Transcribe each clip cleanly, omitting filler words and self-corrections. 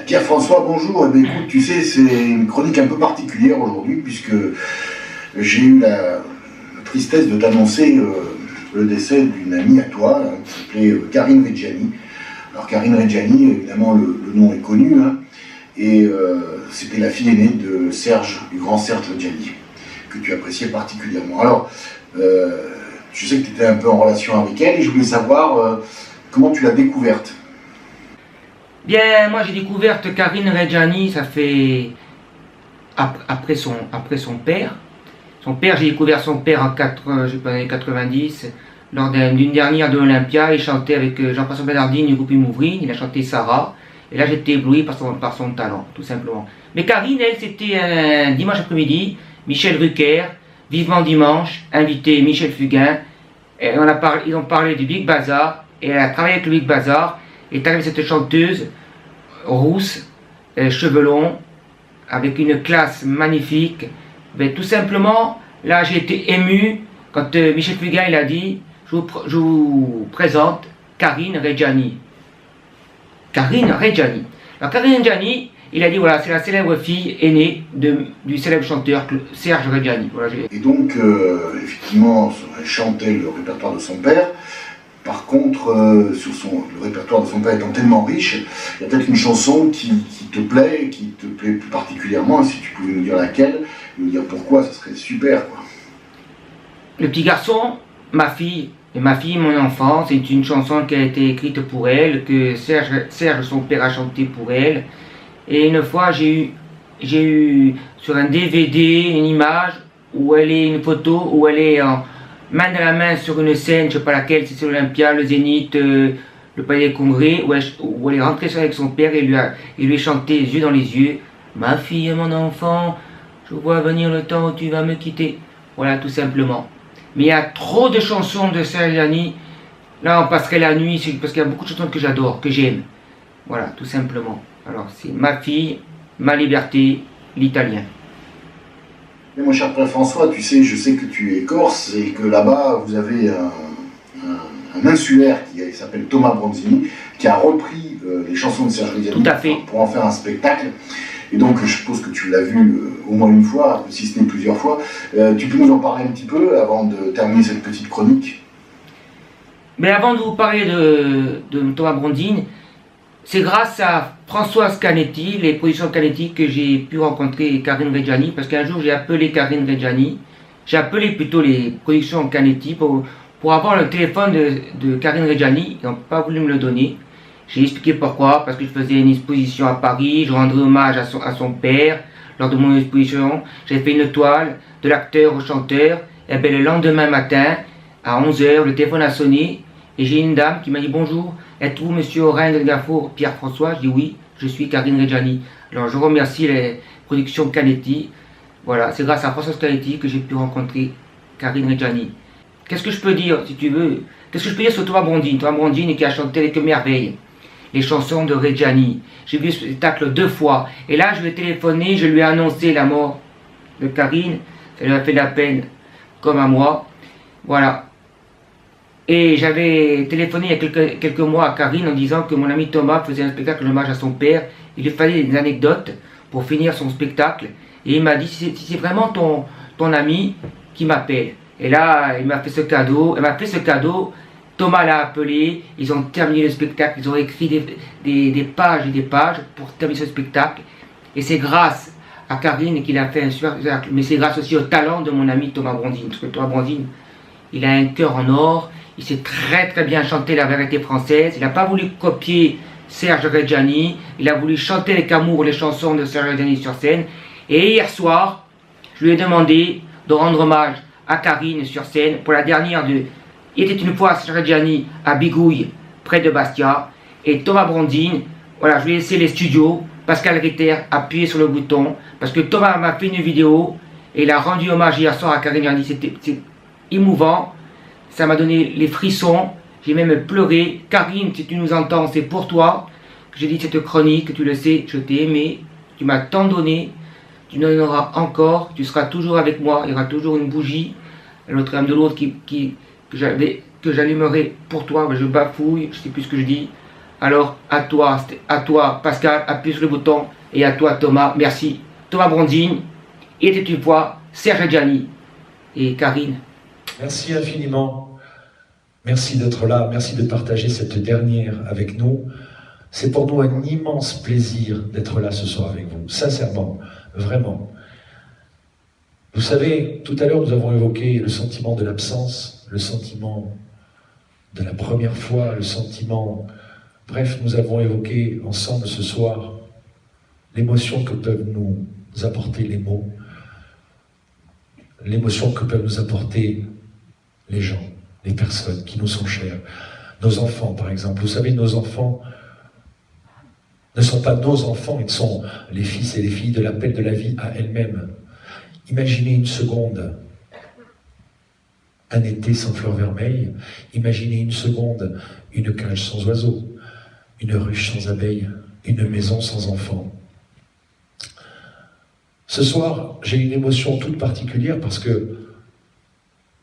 Pierre-François, bonjour. Eh bien, écoute, tu sais, c'est une chronique un peu particulière aujourd'hui puisque j'ai eu la tristesse de t'annoncer le décès d'une amie à toi, hein, qui s'appelait Karine Reggiani. Alors Karine Reggiani, évidemment, le nom est connu, hein, et c'était la fille aînée de Serge, du grand Serge Reggiani, que tu appréciais particulièrement. Alors, je sais que tu étais un peu en relation avec elle et je voulais savoir comment tu l'as découverte. Bien, moi j'ai découvert Karine Reggiani, ça fait après son père. Son père, j'ai découvert son père en 90, lors d'une dernière de l'Olympia. Il chantait avec Jean-François Bernardine du groupe Mouvrine, il a chanté Sarah. Et là j'étais ébloui par son talent, tout simplement. Mais Karine, elle, c'était un dimanche après-midi, Michel Drucker, Vivement Dimanche, invité Michel Fugain. Et ils ont parlé du Big Bazar, et elle a travaillé avec le Big Bazar. Est arrivée cette chanteuse rousse, cheveux longs, avec une classe magnifique. Mais tout simplement, là j'ai été ému quand Michel Fugain il a dit je vous présente Karine Reggiani. Karine Reggiani. Alors Karine Reggiani, il a dit voilà, c'est la célèbre fille aînée du célèbre chanteur Serge Reggiani. Voilà, et donc, effectivement, elle chantait le répertoire de son père. Par contre, le répertoire de son père étant tellement riche, il y a peut-être une chanson qui te plaît plus particulièrement, et si tu pouvais nous dire laquelle, nous dire pourquoi, ça serait super, quoi. Le petit garçon, ma fille, mon enfant, c'est une chanson qui a été écrite pour elle, que Serge, son père, a chanté pour elle. Et une fois, j'ai eu sur un DVD une image où elle est, une photo où elle est en main dans la main sur une scène, je ne sais pas laquelle, c'est l'Olympia, le Zénith, le Palais des Congrès, où elle est rentrée avec son père et lui a chanté les yeux dans les yeux. Ma fille, mon enfant, je vois venir le temps où tu vas me quitter. Voilà, tout simplement. Mais il y a trop de chansons de Serge Reggiani. Là, on passerait la nuit, parce qu'il y a beaucoup de chansons que j'adore, que j'aime. Voilà, tout simplement. Alors, c'est ma fille, ma liberté, l'italien. Mais mon cher Pierre-François, tu sais, je sais que tu es corse et que là-bas, vous avez un insulaire qui s'appelle Thomas Bronzini, qui a repris les chansons de Serge Reggiani pour en faire un spectacle. Et donc, je suppose que tu l'as vu au moins une fois, si ce n'est plusieurs fois. Tu peux nous en parler un petit peu avant de terminer cette petite chronique? Mais avant de vous parler de Thomas Bronzini, c'est grâce à Françoise Canetti, les productions Canetti, que j'ai pu rencontrer Karine Reggiani, parce qu'un jour j'ai appelé Karine Reggiani, j'ai appelé plutôt les productions Canetti pour avoir le téléphone de Karine Reggiani. Ils n'ont pas voulu me le donner. J'ai expliqué pourquoi, parce que je faisais une exposition à Paris, je rendais hommage à son père. Lors de mon exposition, j'ai fait une toile de l'acteur au chanteur. Et bien le lendemain matin, à 11h, le téléphone a sonné, et j'ai une dame qui m'a dit bonjour. Êtes-vous monsieur Orain de Gafour, Pierre-François? Je dis oui, je suis Karine Reggiani. Alors je remercie les productions Canetti. Voilà, c'est grâce à Françoise Canetti que j'ai pu rencontrer Karine Reggiani. Qu'est-ce que je peux dire, si tu veux? Qu'est-ce que je peux dire sur Thomas Bronzini? Thomas Bronzini qui a chanté avec merveille les chansons de Reggiani. J'ai vu ce spectacle 2 fois. Et là, je lui ai téléphoné, je lui ai annoncé la mort de Karine. Ça lui a fait de la peine, comme à moi. Voilà. Et j'avais téléphoné il y a quelques mois à Karine en disant que mon ami Thomas faisait un spectacle hommage à son père. Il lui fallait des anecdotes pour finir son spectacle. Et il m'a dit, si c'est vraiment ton ami qui m'appelle. Et là, il m'a fait ce cadeau. Thomas l'a appelé. Ils ont terminé le spectacle. Ils ont écrit des pages et des pages pour terminer ce spectacle. Et c'est grâce à Karine qu'il a fait un super spectacle. Mais c'est grâce aussi au talent de mon ami Thomas Bronzini. Parce que Thomas Bronzini, il a un cœur en or. Il sait très très bien chanter la variété française. Il n'a pas voulu copier Serge Reggiani. Il a voulu chanter avec amour les chansons de Serge Reggiani sur scène. Et hier soir, je lui ai demandé de rendre hommage à Karine sur scène pour la dernière de Il était une fois Serge Reggiani à Bigouille, près de Bastia. Et Thomas Bronzini, voilà, je lui ai laissé les studios. Pascal Ritter a appuyé sur le bouton. Parce que Thomas m'a fait une vidéo et il a rendu hommage hier soir à Karine Reggiani. C'est émouvant. Ça m'a donné les frissons, j'ai même pleuré. Karine, si tu nous entends, c'est pour toi que j'ai dit cette chronique, tu le sais, je t'ai aimé, tu m'as tant donné, tu m'en donneras encore, tu seras toujours avec moi, il y aura toujours une bougie à l'autre âme de l'autre que j'allumerai pour toi, mais je bafouille, je sais plus ce que je dis. Alors à toi Pascal, appuie sur le bouton, et à toi Thomas, merci. Thomas Brondine, il était une fois Serge Reggiani et Karine. Merci infiniment. Merci d'être là, merci de partager cette dernière avec nous. C'est pour nous un immense plaisir d'être là ce soir avec vous, sincèrement, vraiment. Vous savez, tout à l'heure nous avons évoqué le sentiment de l'absence, le sentiment de la première fois, le sentiment... Bref, nous avons évoqué ensemble ce soir l'émotion que peuvent nous apporter les mots, l'émotion que peuvent nous apporter les gens, les personnes qui nous sont chères. Nos enfants, par exemple. Vous savez, nos enfants ne sont pas nos enfants, ils sont les fils et les filles de l'appel de la vie à elle-même. Imaginez une seconde un été sans fleurs vermeilles, imaginez une seconde une cage sans oiseaux, une ruche sans abeilles, une maison sans enfants. Ce soir, j'ai une émotion toute particulière parce que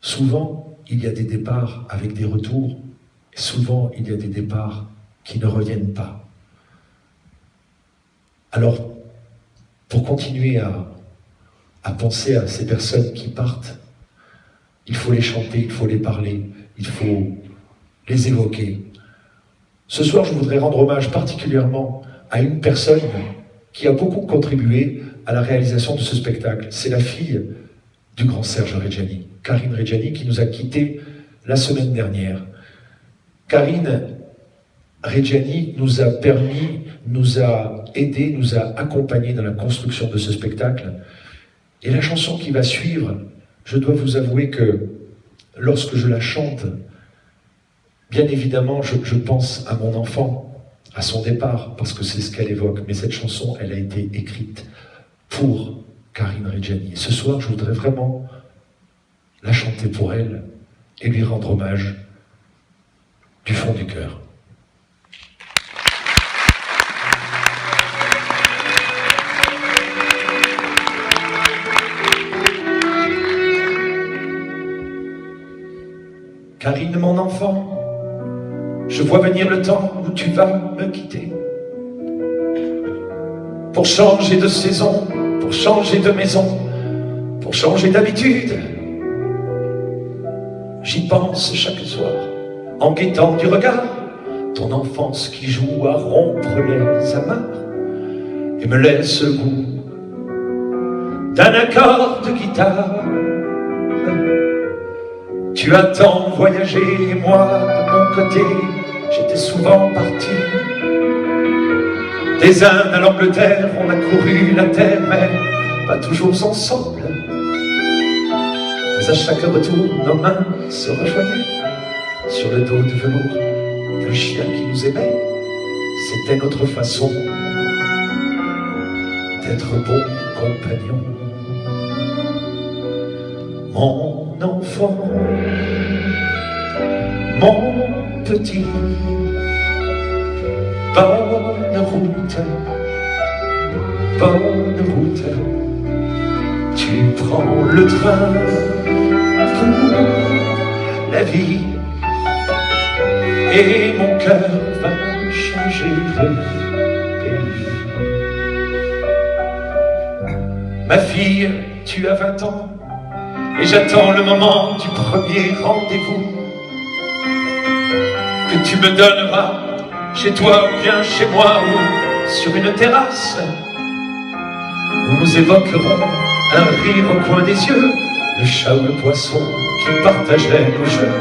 souvent, il y a des départs avec des retours, et souvent, il y a des départs qui ne reviennent pas. Alors, pour continuer à penser à ces personnes qui partent, il faut les chanter, il faut les parler, il faut les évoquer. Ce soir, je voudrais rendre hommage particulièrement à une personne qui a beaucoup contribué à la réalisation de ce spectacle. C'est la fille du grand Serge Reggiani, Karine Reggiani, qui nous a quittés la semaine dernière. Karine Reggiani nous a permis, nous a aidés, nous a accompagnés dans la construction de ce spectacle. Et la chanson qui va suivre, je dois vous avouer que lorsque je la chante, bien évidemment, je pense à mon enfant, à son départ, parce que c'est ce qu'elle évoque. Mais cette chanson, elle a été écrite pour Karine Reggiani. Ce soir, je voudrais vraiment la chanter pour elle et lui rendre hommage du fond du cœur. Karine, mon enfant, je vois venir le temps où tu vas me quitter. Pour changer de saison, pour changer de maison, pour changer d'habitude. J'y pense chaque soir, en guettant du regard ton enfance qui joue à rompre les amarres et me laisse le goût d'un accord de guitare. Tu as tant voyagé et moi, de mon côté, j'étais souvent parti. Des Indes à l'Angleterre, on a couru la terre, mais pas toujours ensemble. Mais à chaque retour, nos mains se rejoignaient sur le dos de velours d'un chien qui nous aimait. C'était notre façon d'être bons compagnons. Mon enfant, mon petit, bonne route, tu prends le train pour la vie, et mon cœur va changer de pays. Ma fille, tu as 20 ans, et j'attends le moment du premier rendez-vous que tu me donneras chez toi ou bien chez moi ou sur une terrasse où nous évoquerons un rire au coin des yeux, le chat ou le poisson qui partageait nos jeux,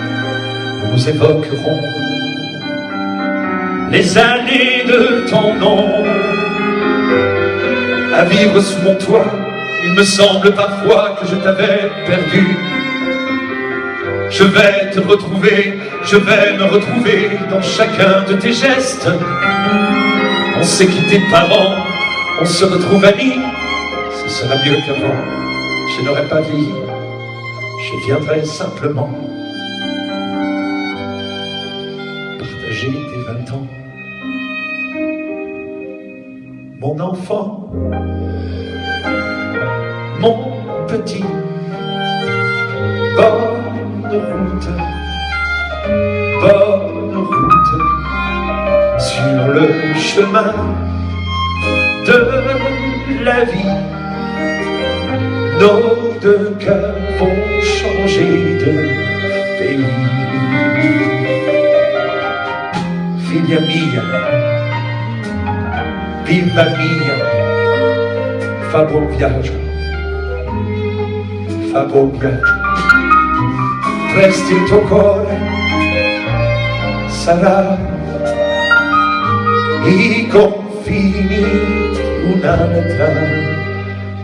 où nous évoquerons les années de ton nom. À vivre sous mon toit, il me semble parfois que je t'avais perdu. Je vais te retrouver, je vais me retrouver dans chacun de tes gestes. On s'est quitté parents, on se retrouve amis. Ce sera mieux qu'avant, je n'aurai pas vieilli. Je viendrai simplement partager tes 20 ans mon enfant, mon petit, bonne route sur le chemin de la vie. Nos deux cœurs vont changer de pays. Figlia mia, bimba mia, fa buon viaggio, fa buon viaggio. Presto il tuo cuore sarà i confini di un'altra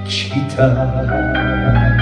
città.